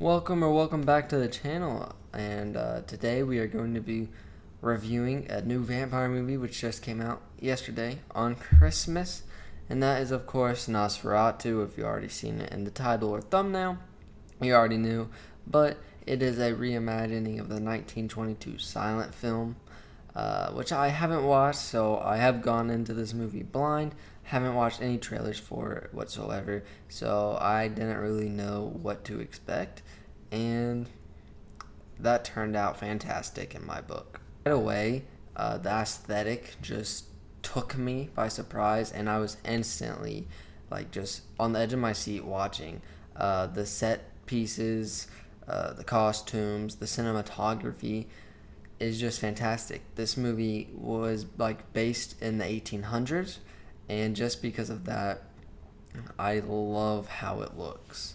Welcome back to the channel. And today we are going to be reviewing a new vampire movie which just came out yesterday on Christmas. And that is, of course, Nosferatu. If you already seen it in the title or thumbnail, you already knew. But it is a reimagining of the 1922 silent film, which I haven't watched, so I have gone into this movie blind. Haven't watched any trailers for it whatsoever, so I didn't really know what to expect, and that turned out fantastic in my book. Right away, the aesthetic just took me by surprise, and I was instantly just on the edge of my seat watching. The set pieces, the costumes, the cinematography is just fantastic. This movie was based in the 1800s, and just because of that, I love how it looks.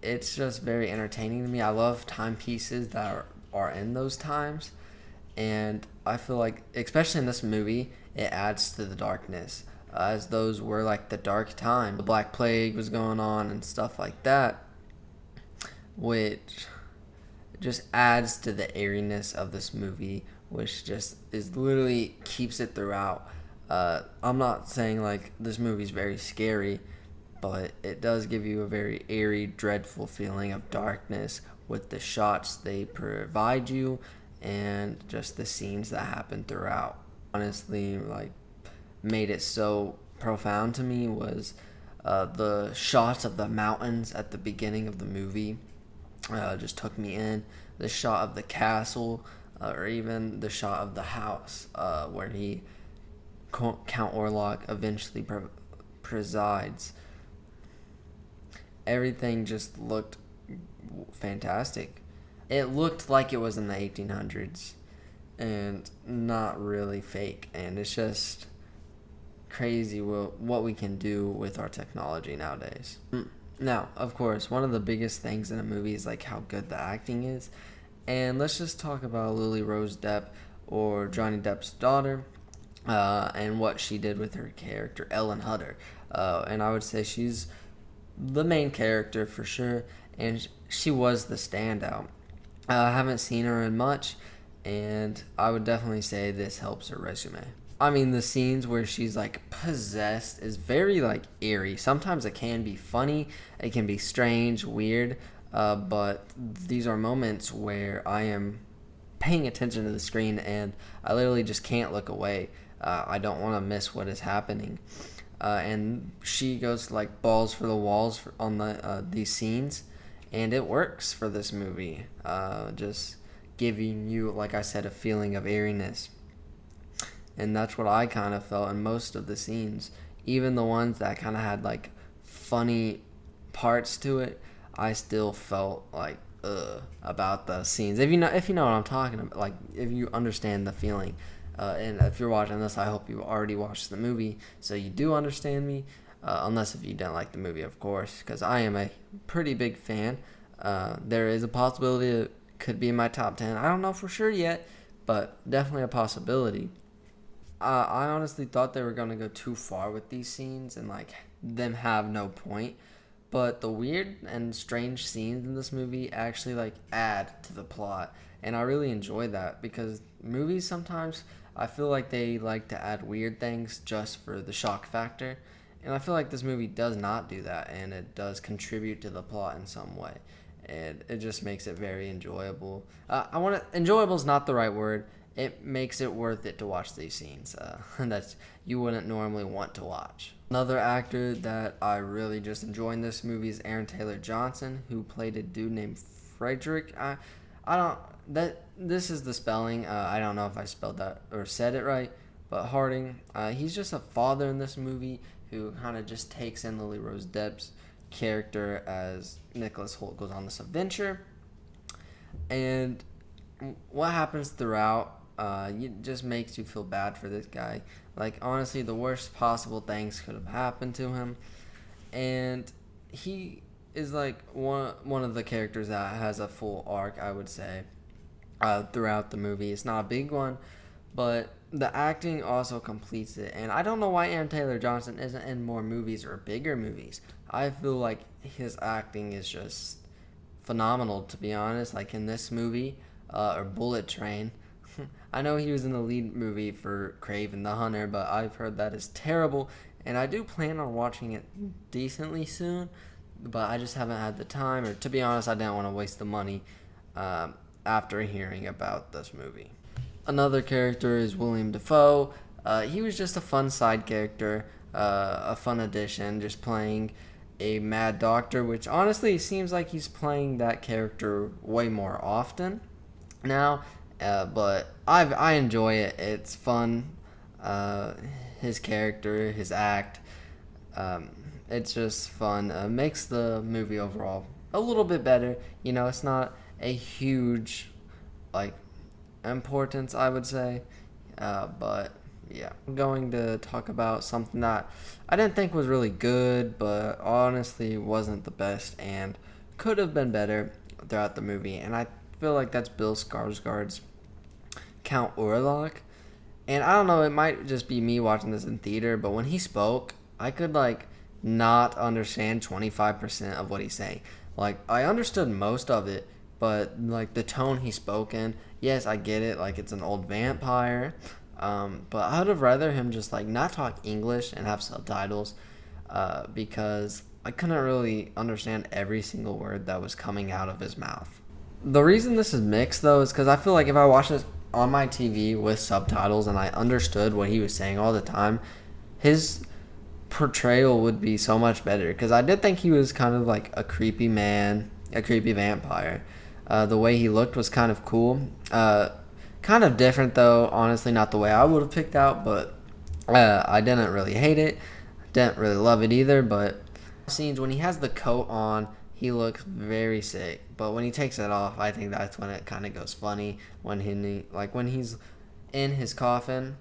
It's just very entertaining to me. I love timepieces that are in those times, and I feel like, especially in this movie, it adds to the darkness, as those were the dark time. The Black Plague was going on and stuff like that, which just adds to the airiness of this movie, which just is literally keeps it throughout. I'm not saying this movie's very scary, but it does give you a very airy, dreadful feeling of darkness with the shots they provide you and just the scenes that happen throughout. Honestly, made it so profound to me was the shots of the mountains at the beginning of the movie. Just took me in. The shot of the castle, or even the shot of the house where Count Orlok eventually presides. Everything just looked fantastic. It looked like it was in the 1800s and not really fake. And it's just crazy what we can do with our technology nowadays. Now, of course, one of the biggest things in a movie is how good the acting is. And let's just talk about Lily Rose Depp, or Johnny Depp's daughter, and what she did with her character, Ellen Hutter. And I would say she's the main character for sure, and she was the standout. I haven't seen her in much, and I would definitely say this helps her resume. I mean, the scenes where she's possessed is very eerie. Sometimes it can be funny, it can be strange, weird, but these are moments where I am paying attention to the screen and I literally just can't look away. I don't want to miss what is happening. And she goes balls for the walls on these scenes, and it works for this movie. Just giving you, like I said, a feeling of airiness. And that's what I kind of felt in most of the scenes. Even the ones that kind of had funny parts to it, I still felt about the scenes. If you know what I'm talking about, if you understand the feeling. And if you're watching this, I hope you already watched the movie, so you do understand me. Unless if you didn't like the movie, of course, because I am a pretty big fan. There is a possibility it could be in my top 10. I don't know for sure yet, but definitely a possibility. I honestly thought they were going to go too far with these scenes and them have no point. But the weird and strange scenes in this movie actually add to the plot. And I really enjoy that, because movies sometimes, I feel they like to add weird things just for the shock factor. And I feel this movie does not do that, and it does contribute to the plot in some way. And it just makes it very enjoyable. Enjoyable is not the right word. It makes it worth it to watch these scenes that you wouldn't normally want to watch. Another actor that I really just enjoy in this movie is Aaron Taylor Johnson, who played a dude named Frederick. This is the spelling. I don't know if I spelled that or said it right, but Harding. He's just a father in this movie who kind of just takes in Lily Rose Depp's character as Nicholas Hoult goes on this adventure. And what happens throughout, it just makes you feel bad for this guy. Honestly, the worst possible things could have happened to him. And he is one of the characters that has a full arc, I would say, throughout the movie. It's not a big one, but the acting also completes it. And I don't know why Aaron Taylor Johnson isn't in more movies or bigger movies. I feel his acting is just phenomenal, to be honest. Like in this movie, or Bullet Train. I know he was in the lead movie for Craven the Hunter, but I've heard that is terrible, and I do plan on watching it decently soon, but I just haven't had the time, or to be honest, I didn't want to waste the money after hearing about this movie. Another character is William Dafoe. He was just a fun side character, a fun addition, just playing a mad doctor, which honestly seems like he's playing that character way more often now. But I enjoy it. It's fun. His character, his act, it's just fun. Makes the movie overall a little bit better. It's not a huge like importance, I would say, but yeah. I'm going to talk about something that I didn't think was really good, but honestly wasn't the best and could have been better throughout the movie. And I feel like that's Bill Skarsgård's Count Orlok. And I don't know, it might just be me watching this in theater, but when he spoke, I could not understand 25% of what he's saying. I understood most of it, but the tone he spoke in, yes, I get it, it's an old vampire. But I would have rather him just not talk English and have subtitles, because I couldn't really understand every single word that was coming out of his mouth. The reason this is mixed though is because I feel like if I watched this on my TV with subtitles and I understood what he was saying all the time, his portrayal would be so much better. Because I did think he was kind of like a creepy man, a creepy vampire. The way he looked was kind of cool. Kind of different though, honestly, not the way I would have picked out, but I didn't really hate it. Didn't really love it either, but scenes when he has the coat on, he looks very sick. But when he takes it off, I think that's when it kind of goes funny. When when he's in his coffin,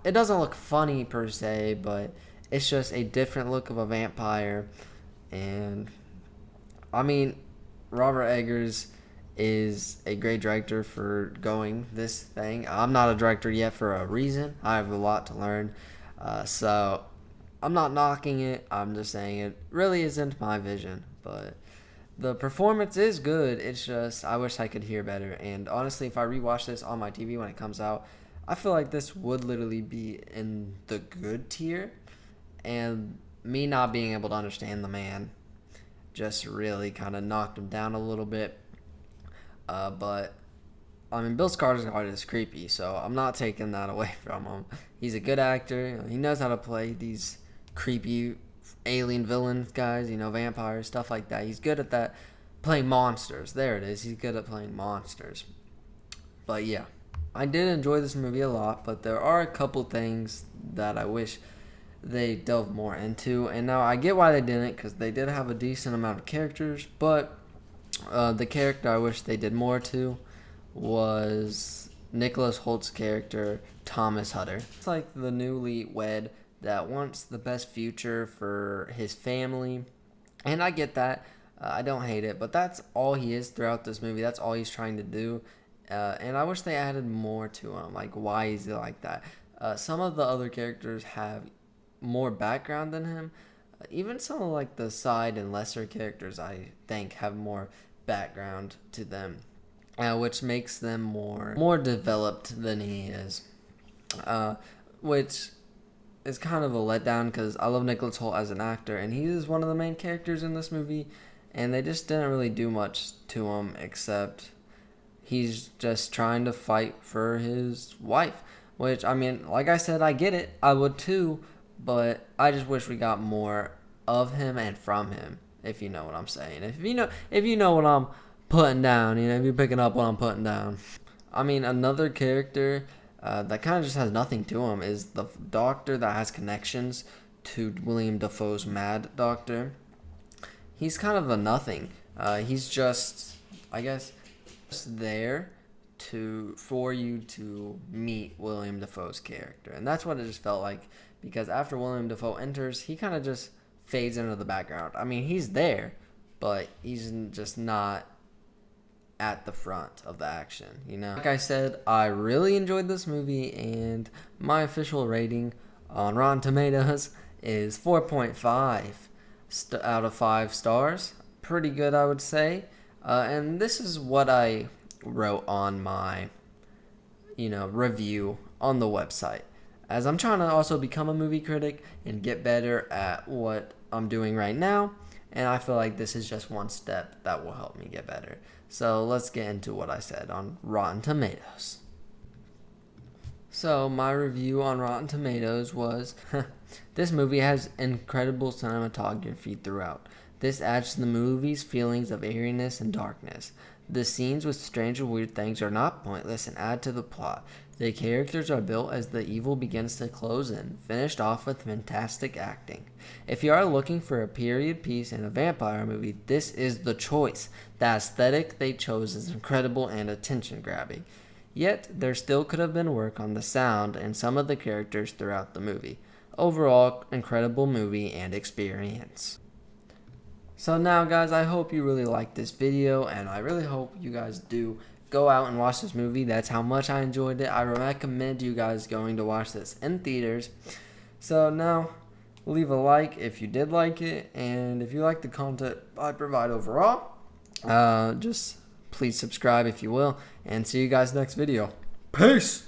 it doesn't look funny per se, but it's just a different look of a vampire. And I mean, Robert Eggers is a great director for going this thing. I'm not a director yet for a reason. I have a lot to learn. So I'm not knocking it. I'm just saying it really isn't my vision. But the performance is good. It's just I wish I could hear better. And honestly, if I rewatch this on my TV when it comes out, I feel like this would literally be in the good tier. And me not being able to understand the man just really kind of knocked him down a little bit. But I mean, Bill Skarsgård is creepy, so I'm not taking that away from him. He's a good actor. He knows how to play these creepy alien villain guys, vampires, stuff like that. He's good at that. Playing monsters. There it is. He's good at playing monsters. But yeah, I did enjoy this movie a lot, but there are a couple things that I wish they delved more into. And now I get why they didn't, because they did have a decent amount of characters, but the character I wish they did more to was Nicholas Holt's character, Thomas Hutter. It's like the newly wed that wants the best future for his family. And I get that. I don't hate it. But that's all he is throughout this movie. That's all he's trying to do. And I wish they added more to him. Why is he like that? Some of the other characters have more background than him. Even some of the side and lesser characters, I think, have more background to them, which makes them more developed than he is, which is kind of a letdown because I love Nicholas Hoult as an actor, and he is one of the main characters in this movie, and they just didn't really do much to him except he's just trying to fight for his wife, which, I mean, like I said, I get it. I would too, but I just wish we got more of him and from him, if you know what I'm saying. If you know what I'm putting down, if you're picking up what I'm putting down. I mean, another character that kind of just has nothing to him is the doctor that has connections to William Dafoe's Mad Doctor. He's kind of a nothing. He's just, I guess, just there for you to meet William Dafoe's character. And that's what it just felt like, because after William Dafoe enters, he kind of just fades into the background. I mean, he's there, but he's just not at the front of the action, Like I said, I really enjoyed this movie, and my official rating on Rotten Tomatoes is 4.5 out of 5 stars. Pretty good, I would say. And this is what I wrote on my, review on the website. As I'm trying to also become a movie critic and get better at what I'm doing right now, and I feel like this is just one step that will help me get better. So let's get into what I said on Rotten Tomatoes. So my review on Rotten Tomatoes was, this movie has incredible cinematography throughout. This adds to the movie's feelings of eeriness and darkness. The scenes with strange and weird things are not pointless and add to the plot. The characters are built as the evil begins to close in, finished off with fantastic acting. If you are looking for a period piece and a vampire movie, this is the choice. The aesthetic they chose is incredible and attention-grabbing. Yet, there still could have been work on the sound and some of the characters throughout the movie. Overall, incredible movie and experience. So now, guys, I hope you really liked this video, and I really hope you guys do go out and watch this movie. That's how much I enjoyed it. I recommend you guys going to watch this in theaters. So now, leave a like if you did like it, and if you like the content I provide overall, just please subscribe if you will, and see you guys next video. Peace!